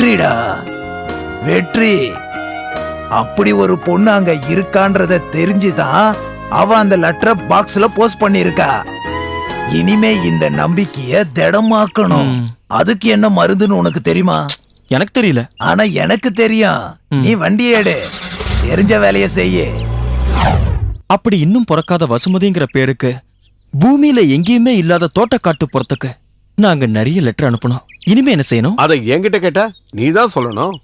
வெற்றிடா, வெற்றி. அப்படி ஒரு பொண்ணு அங்க இருக்கான்றத தெரிஞ்சுதான் அவ அந்த லெட்டரை பாக்ஸ்ல போஸ்ட் பண்ணிருக்கா. இனிமே இந்த நம்பிக்கைய திடமாக்கணும். அதுக்கு என்ன மருந்துன்னு உனக்கு தெரியுமா? எனக்கு தெரியல. ஆனா எனக்கு தெரியும். நீ வண்டியை எடு, தெரிஞ்ச வேலைய செய்ய. அப்படி இன்னும் பிறக்காத வசுமதிங்கிற பேருக்கு பூமியில எங்கேயுமே இல்லாத தோட்டக்காட்டு புறத்துக்கு நாங்க நிறைய லெட்டர் அனுப்பணும். இனிமே என்ன செய்யணும்? அதை என்கிட்ட கேட்டா நீதான் சொல்லணும்.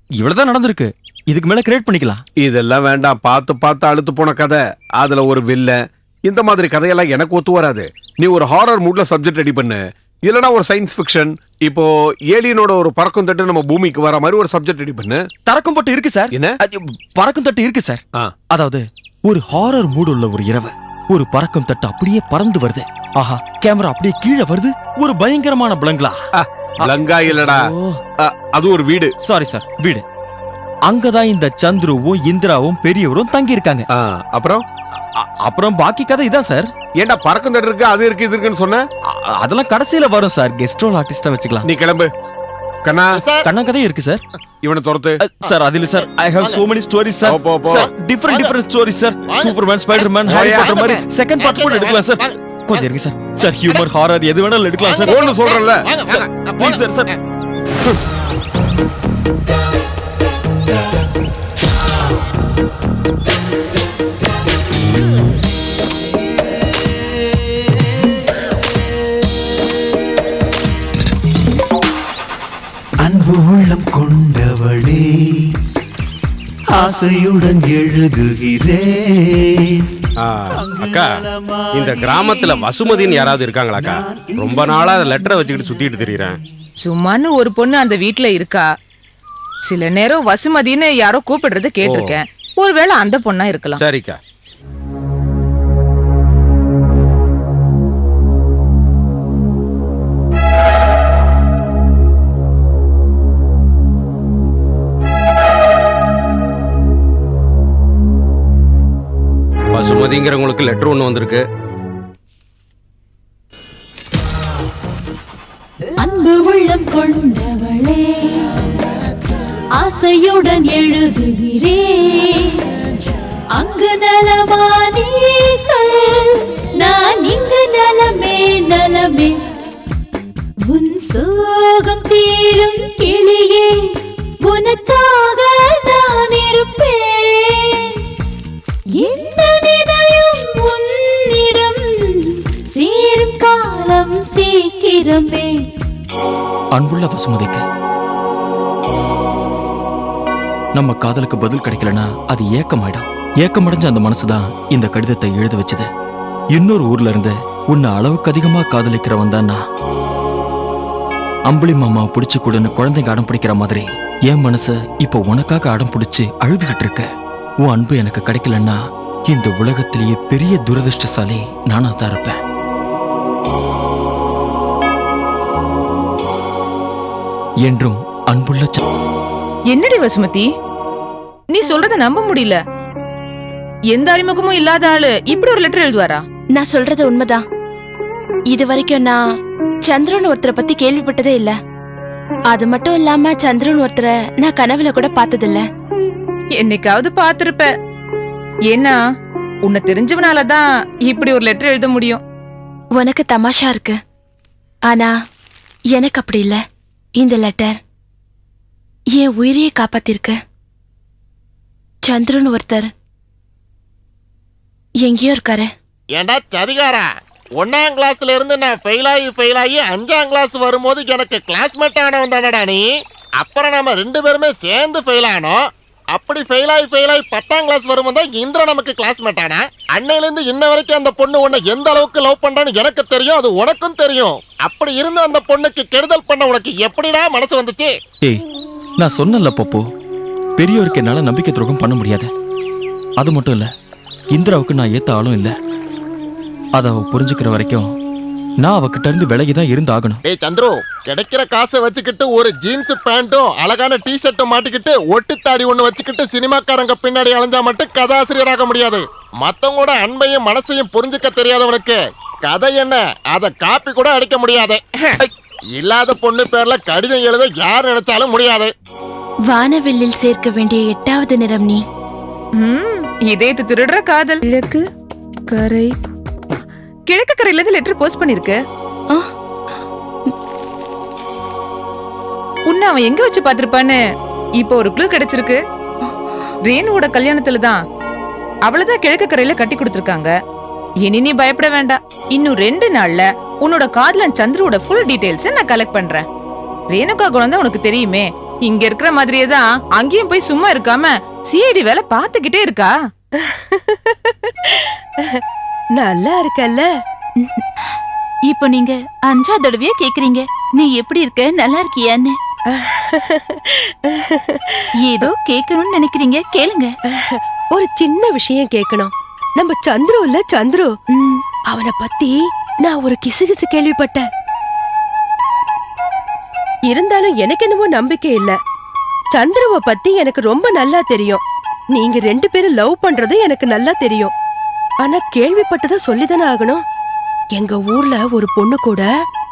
இவ்வளவுதான் நடந்திருக்கு. இதுக்கு மேல கிரியேட் பண்ணிக்கலாம். இதெல்லாம் வேண்டாம். பார்த்து பார்த்து அழுத்து போன கதை. அதுல ஒரு வில்ல, இந்த மாதிரி கதையெல்லாம் எனக்கு ஒத்து வராது. நீ ஒரு ஹாரர் மூட்ல சப்ஜெக்ட் ரெடி பண்ணு, இல்லனா ஒரு சயின்ஸ் ஃபிக்ஷன். இப்போ ஏலியனோட ஒரு பறக்கும் தட்டு நம்ம பூமிக்கு வர மாதிரி ஒரு சப்ஜெக்ட் ரெடி பண்ணு. தறக்கும் தட்டு இருக்கு சார். என்ன? பறக்கும் தட்டு இருக்கு சார். அதாவது ஒரு ஹாரர் மூடு உள்ள ஒரு இரவு, ஒரு பறக்கும் தட்டு அப்படியே பறந்து வருது. ஆஹா, கேமரா அப்படியே கீழே வருது. ஒரு பயங்கரமான பிளங்கா. பிளங்கா இல்லடா, அது ஒரு வீடு. சாரி சார், வீடு. அங்கதான் இந்த சந்துருவும் இந்திராவும் பெரியவரும் தங்கி இருக்காங்க. அப்புறம் பாக்கி கதை இதான் சார். ஏண்டா பறக்கும் தட்டு இருக்கு, அது இருக்கு, இது இருக்குன்னு சொன்ன? அதெல்லாம் கடைசியில வரும் சார். கெஸ்ட் ரோல் ஆர்டிஸ்டா வச்சுக்கலாம். நீ கிளம்பு. கண்ணா, கண்ணா கதையும் இருக்கு சார். இவனை துரத்து சார். அதில sir I have so many stories sir. Different stories sir. Superman, Spiderman, Harry Potter மாதிரி செகண்ட் பார்ட் கூட எடுக்கலாம் சார். கொஞ்சம் இருங்க சார். சார் ஹியூமர், ஹாரர் எது வேணாலும் எடுக்கலாம் சார். ஒன்னு சொல்றேன்ல. Please sir. சார் அன்பு உள்ளம் கொண்டவளே, ஆசையுடன் எழுதுகிறேன். அக்கா, இந்த கிராமத்துல வசுமதின்னு யாராவது இருக்காங்களாக்கா? ரொம்ப நாளா லெட்டரை வச்சுக்கிட்டு சுத்திட்டு திரியறேன். சும்மான்னு ஒரு பொண்ணு அந்த வீட்டுல இருக்கா. சில நேரம் வசுமதின்னு யாரோ கூப்பிடுறது கேட்டிருக்கேன். ஒருவேளை அந்த பொண்ணா இருக்கலாம். சரிக்கா. வசுமதிங்கிறவங்களுக்கு லெட்டர் ஒண்ணு வந்திருக்கு. அன்பு உள்ளம் கொண்டவளே, ஆசையுடன் எழுதுகிறேன். அங்கு நலமானே சொல், நான் இங்கு நலமே நலமே. உன் சோகம் தீரும் கிளியே, உனக்காக நான் இருப்பேன். இந்த நிதயம் உன்னிடம் சேரும் காலம் சீக்கிரமே. அன்புள்ள வசுமதிக்கு, நம்ம காதலுக்கு பதில் கிடைக்கலனா அது ஏக்கமாயிடும். ஏக்கமடைஞ்ச அந்த மனசுதான் இந்த கடிதத்தை எழுத வச்சது. இன்னொரு ஊர்ல இருந்து உன்னை அளவுக்கு அதிகமா காதலிக்கிறவன் தான் நான். அம்புலி மாமாவை பிடிச்சு கூடன்னு குழந்தைங்க அடம் பிடிக்கிற மாதிரி என் மனச இப்ப உனக்காக அடம் பிடிச்சு அழுதுகிட்டு இருக்க. உன் அன்பு எனக்கு கிடைக்கலன்னா இந்த உலகத்திலேயே பெரிய துரதிருஷ்டசாலி நானா தான் இருப்பேன். என்றும் அன்புள்ள. என்னடி வசுமதி, நீ சொல்றத நம்ப முடியல. எந்த அறிமுகமும் இல்லாத ஆளு இப்படி ஒரு லெட்டர் எழுதுவாரா? நான் சொல்றது உண்மைதான். இது வரைக்கும் நான் சந்திரன் ஒருத்தரை பத்தி கேள்விப்பட்டதே இல்ல. அது மட்டும் இல்லாம சந்திரன் ஒருத்தரை நான் கனவுல கூட பார்த்ததில்ல. என்னைக்காவது பாத்திருப்ப. ஏன்னா உன்னை தெரிஞ்சவனாலதான் இப்படி ஒரு லெட்டர் எழுத முடியும். உனக்கு தமாஷா இருக்கு, ஆனா எனக்கு அப்படி இல்ல. இந்த லெட்டர் என் உயிரையே காப்பாத்திருக்கு. சந்திரன் ஒருத்தர் எங்கேயோ இருக்காரு. ஏண்டா சதிகாரா, 1ஆம் கிளாஸ்ல இருந்து நான் ஃபெயில் ஆகி 5ஆம் கிளாஸ் வரும்போது எனக்கு கிளாஸ்மேட் ஆனவன் தானடா நீ. அப்புறம் நம்ம 2 பேருமே சேர்ந்து ஃபெயில் ஆனோம். அப்படி ஃபெயில் ஆகி 10ஆம் கிளாஸ் வரும்போது தான் இந்திரா நமக்கு கிளாஸ்மேட் ஆனா. அன்னையிலேருந்து இன்ன வரைக்கும் அந்த பொண்ணு உன்னை எந்த அளவுக்கு லவ் பண்றான்னு எனக்கு தெரியும், அது உனக்கும் தெரியும். அப்படி இருந்து அந்த பொண்ணுக்கு கெடுதல் பண்ண உனக்கு எப்படிடா மனசு வந்துச்சு? ஏய், நான் சொன்னல பப்பு, பெரியவருக்கு என்னால நம்பிக்கை துரோகம் பண்ண முடியாது. அது மட்டும் இல்ல, இந்திராவுக்கு நான் ஏத்த ஆளும் இல்ல. அத அவ புரிஞ்சுக்கிற வரைக்கும் நான் அவகிட்ட இருந்து விலகிதான் இருந்து ஆகணும். டேய் சந்துரு, கிடைக்கிற காசை வச்சுக்கிட்டு ஒரு ஜீன்ஸ் பேண்ட்டும் அழகான டி-ஷர்ட்டும் மாட்டிக்கிட்டு ஒட்டித்தாடி ஒண்ணு வச்சுக்கிட்டு சினிமாக்காரங்க பின்னாடி அலைஞ்சா மட்டும் கதாசிரியராக முடியாது. மத்தவங்களோட அன்பையும் மனசையும் புரிஞ்சுக்க தெரியாதவனுக்கு கதை என்ன, அத காப்பி கூட அடிக்க முடியாது. இல்லாத பொண்ணு பேர்ல கடிதம் எழுத யார் நினைச்சாலும் முடியாது. வானவில்லில் சேர்க்க வேண்டிய 8வது நிறம் நீ. இதயத்தை திருடுற காதல். கிழக்கு கரை. கிழக்கு கரையில இருந்து லெட்டர் போஸ்ட் பண்ணிருக்கு. ஆ, உன்னை அவன் எங்க வச்சு பாத்திருப்பான்னு இப்போ ஒரு க்ளூ கிடைச்சிருக்கு. ரேணுவோட கல்யாணத்துல தான் அவளதான் கிழக்கு கரையில கட்டி கொடுத்திருக்காங்க. இனி நீ பயப்பட வேண்டாம். இன்னும் 2 நாள்ல உன்னோட காதலன் சந்துருவோட ஃபுல் டீடைல்ஸ் நான் கலெக்ட் பண்றேன். ரேணுகா குணம் தான் உனக்கு தெரியுமே. இங்க இருக்கிற மாதிரியே தான் அங்கேயும் போய் சும்மா இருக்காம சிஐடி வேலை பார்த்துக்கிட்டே இருக்கா. நல்லா இருக்கல்ல. இப்போ நீங்க 5ஆவது தடவையா கேக்குறீங்க நீ எப்படி இருக்க, நல்லா இருக்கியான்னு. ஏதோ கேட்கணும்னு நினைக்கிறீங்க, கேளுங்க. ஒரு சின்ன விஷயம் கேட்கணும். நம்ம சந்துரு இல்ல சந்துரு, அவனை பத்தி நான் ஒரு கிசுகிசு கேள்விப்பட்டேன். இருந்தாலும் எனக்கு என்னவோ நம்பிக்கை இல்ல. சந்துருவை பத்தி எனக்கு ரொம்ப நல்லா தெரியும். நீங்க 2 பேரும் லவ் பண்றது எனக்கு நல்லா தெரியும். ஆனா கேள்விப்பட்டதை சொல்லிதானே ஆகணும். எங்க ஊர்ல ஒரு பொண்ணு கூட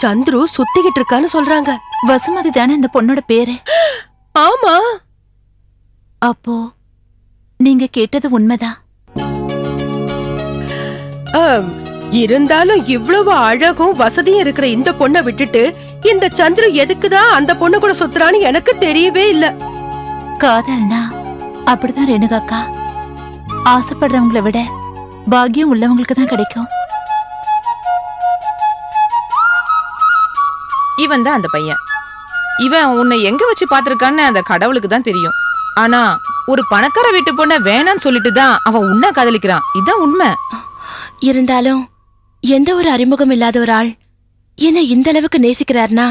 சந்துரு சுத்திக்கிட்டு இருக்கான்னு சொல்றாங்க. வசுமதி தானே இந்த பொண்ணோட பேரு? ஆமா. அப்போ நீங்க கேட்டது உண்மைதான். இருந்தாலும் இவ்வளவு அழகும் வசதியும் இருக்கிற இந்த பொண்ணை விட்டுட்டு இந்த சந்துரு எதுக்குதான் அந்த பொண்ணு கூட சுத்துறான்னு எனக்கு தெரியவே இல்ல. காதல்னா அப்படிதான் ரேணுகாக்கா. ஆசைப்படுறவங்கள விட பாக்கியம் உள்ளவங்களுக்கு தான் கிடைக்கும். இவன் தான் அந்த பையன். இவன் உன்னை எங்க வச்சு பாத்திருக்கான்னு அந்த கடவுளுக்கு தான் தெரியும். ஆனா ஒரு பணக்கார வீட்டு பொண்ண வேணான்னு சொல்லிட்டு தான் அவன் உன்னை காதலிக்கிறான். இதான் உண்மை. இருந்தாலும் எந்த ஒரு அறிமுகம் இல்லாத ஒரு ஆள் என்ன இந்த அளவுக்கு நேசிக்கிறார்னா,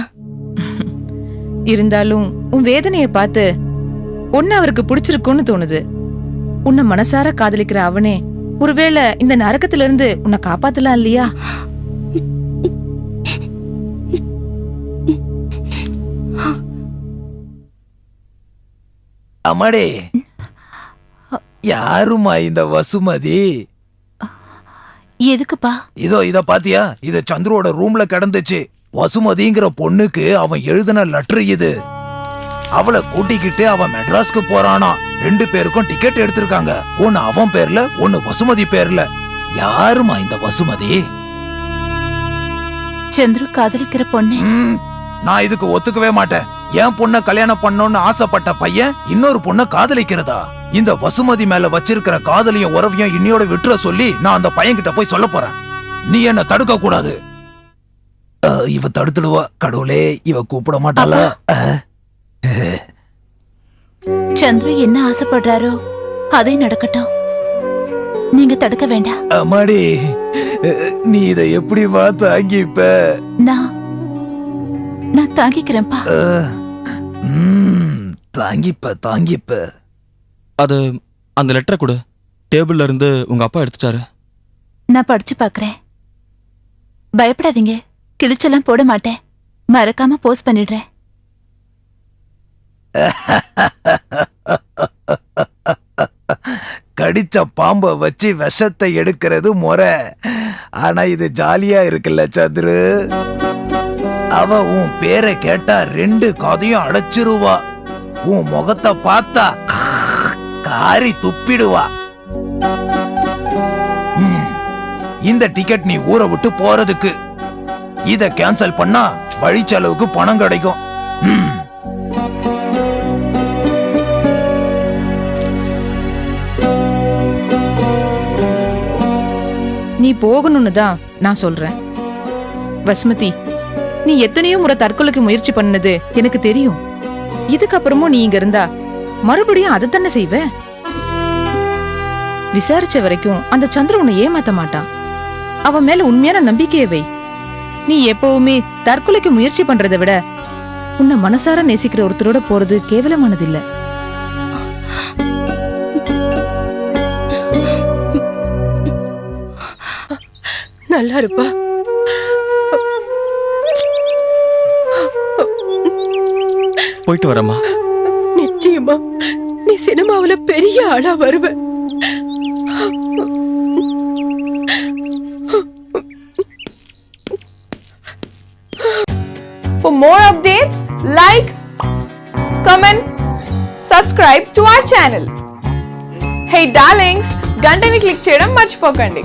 இருந்தாலும் உன் வேதனைய பார்த்து உன்னை அவருக்கு பிடிச்சிருக்கும்னு தோணுது. உன்னை மனசார காதலிக்கிற அவனே ஒருவேளை இந்த நரகத்துல இருந்து உன்னை காப்பாத்தலாம் இல்லையா? அம்மாடே, யாருமா இந்த வசுமதி? எதுக்குப்பா? இதோ இத பாத்தியா? இது சந்துருவோட ரூம்ல கிடந்துச்சு. வசுமதிங்கிற பொண்ணுக்கு அவன் எழுதின லெட்டர் இது. அவளை கூட்டிக்கிட்டு அவன் மெட்ராஸ்க்கு போறானா. 2 பேருக்கும் டிக்கெட் எடுத்திருக்காங்க. ஒன்னு அவன் பேர்ல, ஒன்னு வசுமதி பேர்ல. யாருமா இந்த வசுமதி? சந்துரு காதலிக்கிற பொண்ணு. நான் இதுக்கு ஒத்துக்கவே மாட்டேன். என் பொண்ண கல்யாணம் பண்ணணும்னு ஆசைப்பட்ட பையன் இன்னொரு பொண்ண காதலிக்கிறதா? இந்த வசுமதி மேல வச்சிருக்கிற காதலியும் உறவையும் இன்னையோட விட்டுற சொல்லி நான் அந்த பையன்கிட்ட போய் சொல்ல போறேன். நீ என்ன தடுக்க கூடாது. இவ தடுத்துடுவா. கடவுளே, இவ கூப்பிட மாட்டாளா? சந்துரு என்ன ஆசைப்படுறாரோ அதே நடக்கட்டும். நீங்க தடுக்க வேண்டாம். அம்மாடி, நீ இத எப்படிமா தாங்கிப்ப? நான் தாங்கிக்கிறேன்ப்பா. தாங்கிப்ப. அது அந்த லெட்டரை கொடு. டேபிள்ல இருந்து உங்க அப்பா எடுத்துட்டாரு. நான் படிச்சு பாக்குறேன். பயப்படாதீங்க, கிழிச்செல்லாம் போட மாட்டேன். மறக்காம போஸ்ட் பண்ணிடுறேன். கடிச்ச பாம்ப வச்சு விஷத்தை எடுக்கிறது முறை. ஆனா இது ஜாலியா இருக்குல்ல சந்துரு? அவ உன் பேரை கேட்டா 2 காதையும் அடைச்சிருவா. உன் முகத்தை பார்த்தா காரி துப்பிடுவா. இந்த டிக்கெட் நீ ஊரை விட்டு போறதுக்கு. இத கேன்சல் பண்ணா வழி செலவுக்கு பணம் கிடைக்கும். நீ போகணும்னு தான் நான் சொல்றேன். வசுமதி, நீ எத்தனையோ முறை தற்கொலைக்கு முயற்சி பண்ணது எனக்கு தெரியும். இதுக்கப்புறமும் நீ இங்க இருந்தா மறுபடியும் அதை தானே செய்வ. விசாரிச்ச வரைக்கும் அந்த சந்திர உன்னை ஏமாத்த மாட்டான். அவன் மேல உண்மையான நம்பிக்கையை வை. நீ எப்பவுமே தற்கொலைக்கு முயற்சி பண்றதை விட உன்னை மனசார நேசிக்கிற ஒருத்தரோட போறது கேவலமானது இல்ல. நல்லா இருப்பா. போயிட்டு வரமா. நிச்சயமா நீ சினிமாவுல பெரிய ஆளா வருவ. For more updates, like, comment, subscribe to our channel. Hey darlings, గంటని click చేయడం మర్చిపోకండి.